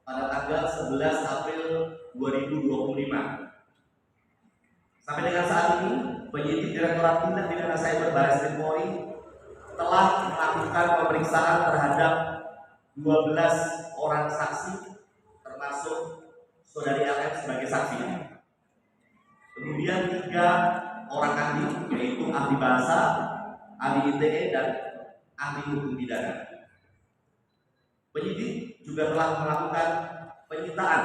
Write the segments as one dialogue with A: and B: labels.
A: pada tanggal 11 April 2025. Sampai dengan saat ini, penyidik Direktorat Tindak Pidana Cyber Baris Krim Polri telah melakukan pemeriksaan terhadap 12 orang saksi, termasuk saudari LM sebagai saksi. Kemudian 3 orang ahli, yaitu ahli bahasa, ahli ITE, dan ahli hukum pidana. Penyidik juga telah melakukan penyitaan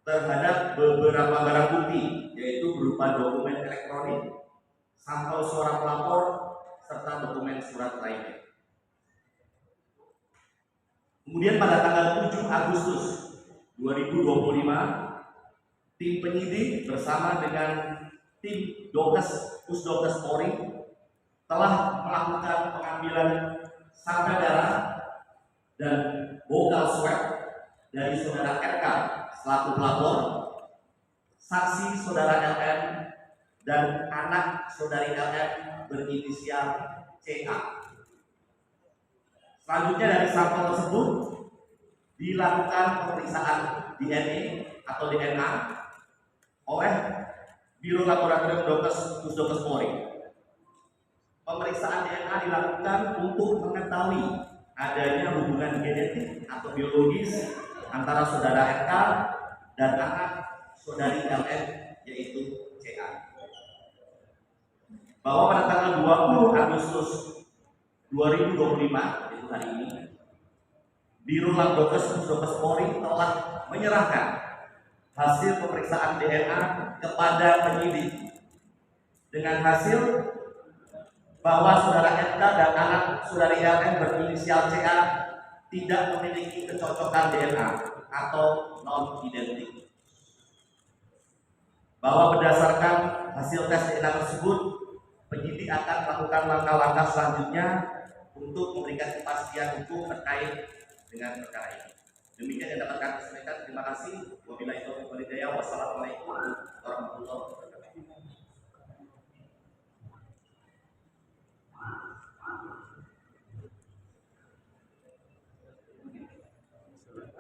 A: terhadap beberapa barang bukti, yaitu berupa dokumen elektronik, sampel suara pelapor, serta dokumen surat lainnya. Kemudian pada tanggal 7 Agustus 2025, tim penyidik bersama dengan tim Pusdokes Polri telah melakukan pengambilan sampel darah dan vokal swab dari saudara RK selaku pelapor, saksi saudara LM, dan anak saudari LM berinisial CA. Selanjutnya dari sampel tersebut dilakukan pemeriksaan DNA atau DNA oleh Biro Laboratorium Pusdokes Polri. Pemeriksaan DNA dilakukan untuk mengetahui adanya hubungan genetik atau biologis antara saudara RK dan anak saudari LM, yaitu CA. Bahwa pada tanggal 20 Agustus 2025, yaitu hari ini, Biro Pusdokes Polri telah menyerahkan hasil pemeriksaan DNA kepada penyidik dengan hasil bahwa saudara RK dan anak saudari LM berinisial CA tidak memiliki kecocokan DNA atau non-identik. Bahwa berdasarkan hasil tes DNA tersebut, penyidik akan melakukan langkah-langkah selanjutnya untuk memberikan kepastian hukum terkait dengan perkara ini. Demikian yang dapat kami sampaikan. Terima kasih. Wabillahi taufiq wal hidayah. Wassalamualaikum warahmatullahi wabarakatuh.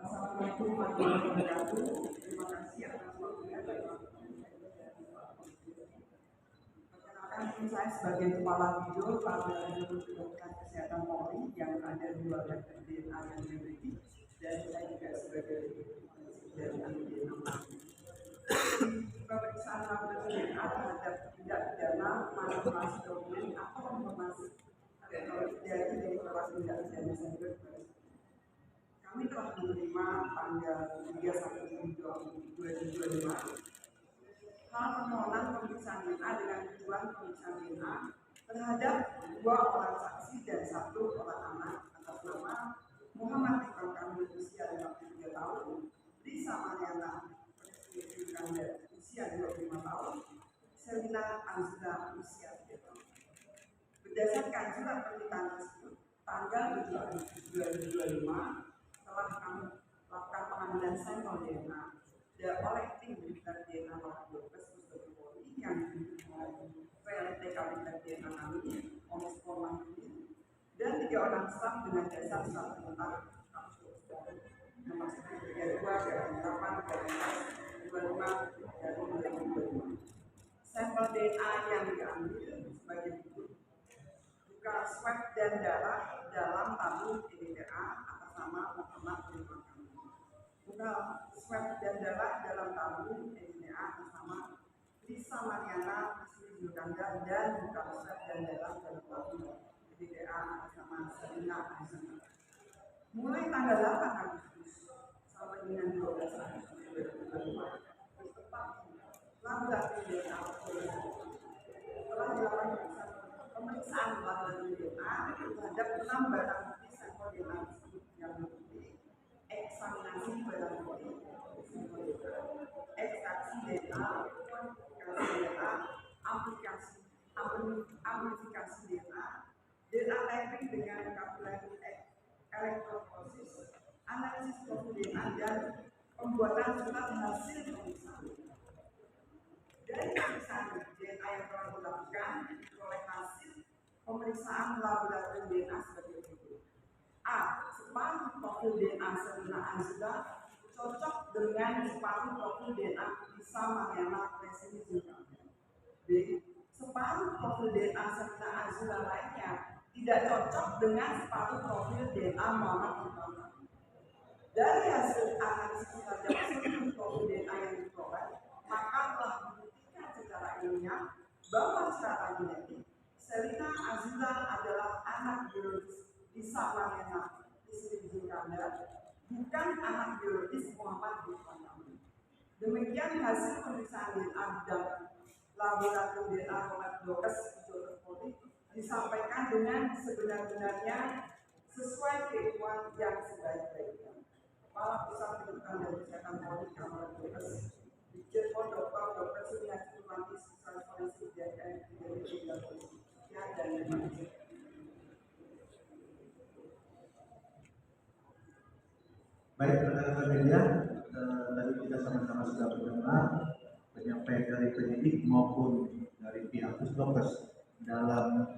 B: Assalamualaikum warahmatullahi wabarakatuh. Terima kasih atas waktunya. Perkenalkan, saya sebagai Kepala Biro pada Kedokteran Kesehatan Polri yang ada 2 data DNA yang dimiliki, dan saya juga sebagai dari ahli DNA. Pemeriksaan laboratorium DNA terhadap tindak pidana manipulasi dokumen atau informasi elektronik dari Direktorat Tindak Pidana Cyber. Kami telah menerima tanggal 31 Juli 2025 hal permohonan pemeriksaan DNA dengan tujuan pemeriksaan DNA terhadap 2 orang saksi dan 1 orang anak atas nama Muhammad Ridwan Kamil usia 53 tahun, Lisa Mariana usia 25 tahun, Selina Azra usia 3 tahun. Berdasarkan surat permintaan tersebut, tanggal 7 Agustus 2025 telah kami lakukan pengambilan sampel DNA oleh tim Bidang DNA Laboratorium Pusdokes Polri yang didukung oleh PLT Kabinat DNA kami, Omesko Mandiri, dan 3 orang staf dengan dasar surat perintah kampus nomor 132/8/25/2025. Sampel DNA yang diambil sebagai berikut: buka swab dan darah dalam tabung DNA atas nama Muhammad Ridwan Kamil. Buka swab dan darah dalam tabung DNA atas nama Lisa Mariana Asli Yudanda, dan buka swab dan darah dalam tabung DNA atas nama Selina Azra. Mulai tanggal 8 Agustus sampai dengan 12 Agustus 2025, laboratorium DNA telah dilakukan pemeriksaan laboratorium DNA terhadap 6 barang bukti sampel DNA tersebut yang meliputi eksaminasi barang bukti sampel DNA, ekstraksi DNA, kuantifikasi DNA, amplifikasi DNA, DNA typing dengan kapilasi elektroforesis, analisis profil DNA, dan pembuatan surat hasil pemeriksaan. Dari pemeriksaan DNA yang telah dilakukan oleh hasil pemeriksaan laboratorium DNA sebagai berikut: A. Separuh profil DNA Selina Azra cocok dengan separuh profil DNA Lisa Mariana Presini Zulkarnain. B. Separuh profil DNA serta Azura lainnya tidak cocok dengan separuh profil DNA Muhammad Ibrahim. Dari hasil analisis terhadap seluruh profil DNA yang diperoleh, maka telah dibuktikan secara ilmiah bahwa secara genetik Selina Azura adalah anak biologis Lisa Mariana Presini Zulkarnain, bukan anak biologis Muhammad Ibrahim. Demikian hasil pemeriksaan DNA bidang laboratorium DNA oleh Dokes Polri disampaikan dengan sebenar-benarnya sesuai keilmuan yang sebaik-baiknya. Kepala Pusat Pendidikan dan Kesehatan Polri Kamar Dokes Dirjen Dr. Suryati Tumanti Spesialis Forensik DNN Bidang Polisi dan lain-lain.
C: Baik, rekan-rekan media, tadi kita sama-sama sudah mendengar penyampaian dari penyidik maupun dari pihak Puskesmas dalam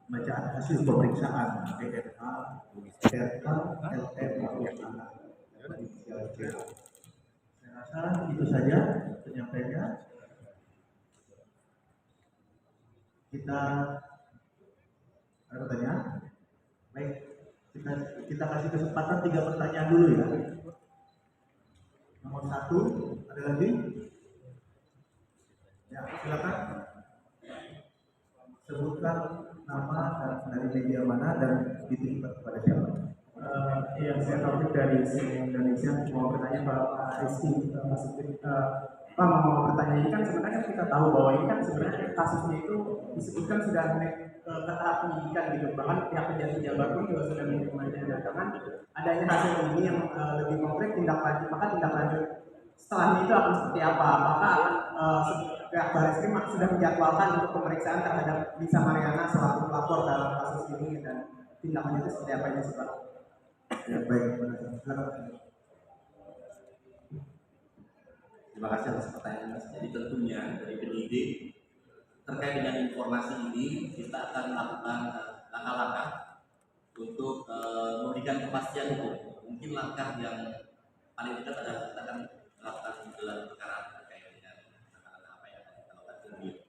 C: bacaan hasil pemeriksaan DNA, RK, LM maupun anak inisial C. Saya rasa itu saja penyampaiannya. Kita ada pertanyaan? Baik. Kita kasih kesempatan 3 pertanyaan dulu ya. Nomor 1, ada lagi? Ya, silakan. Sebutkan nama dari media mana dan ditujukan kepada siapa.
D: Iya, saya Taufik dari CNN Indonesia. Mau bertanya Pak Rizky, Pak mau bertanya, ini kan sebenarnya kita tahu bahwa ini kan sebenarnya kasusnya itu disebutkan sudah naik ke tahap penyidikan gitu, bahkan pihak Kejati Jabar pun juga sudah menerimanya. Dengan adanya hasil ini yang lebih konkret, tindak lanjut setelahnya itu akan seperti apa? Apakah pihak Barreskrim sudah menjadwalkan untuk pemeriksaan terhadap Lisa Mariana selaku pelapor dalam kasus ini dan tindak lanjutnya seperti apa ini, Pak?
C: Ya, baik, silakan.
A: Terima kasih atas pertanyaan Mas. Jadi tentunya dari penyidik terkait dengan informasi ini kita akan melakukan langkah-langkah untuk memberikan kepastian hukum. Mungkin langkah yang paling dekat adalah kita akan melakukan gelar perkara terkait dengan langkah-langkah apa yang akan kita lakukan sendiri.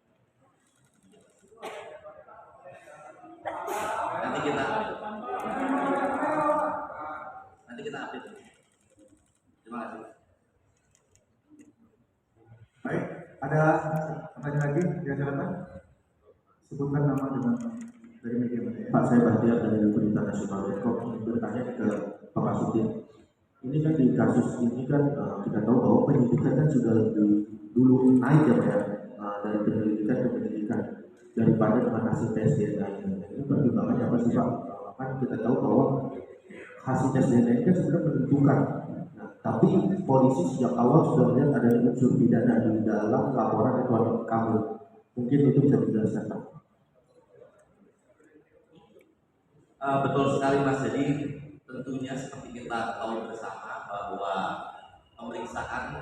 A: Nanti kita update. Terima kasih.
C: Baik, ada pertanyaan lagi? Ya, silakan. Sebutkan nama dengan dari media mana ya.
E: Pak, saya Bahtiar dari Berita Nasional. Kok bertanya ke Pak Kasudin. Ini kan di kasus ini kan kita tahu bahwa penyidikan kan sudah lebih dulu naik ya Pak ya, dari penyelidikan ke penyidikan daripada dengan hasil tes DNA ini. Ini pertimbangannya apa sih Pak? Kan kita tahu bahwa hasil tes DNA ini kan sebenarnya menentukan. Nah, tapi polisi sejak awal sudah melihat adanya unsur pidana di dalam laporan Ridwan Kamil. Mungkin itu bisa dijelaskan Pak.
A: Betul sekali Mas. Jadi tentunya seperti kita tahu bersama bahwa pemeriksaan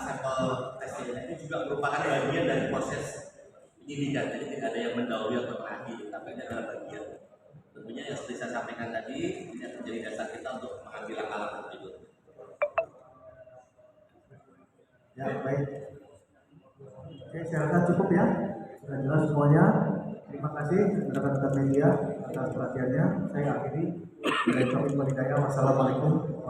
A: sampel tes DNA itu juga merupakan bagian dari proses penyidikan. Jadi tidak ada yang mendahului atau mengakhiri, tapi ini adalah bagian. Tentunya yang seperti saya sampaikan tadi, ini akan menjadi dasar kita untuk mengambil langkah-langkah berikut.
C: Ya, baik. Oke, saya rasa cukup ya. Sudah jelas semuanya. Terima kasih rekan-rekan media atas perhatiannya. Saya akhiri. Wassalamualaikum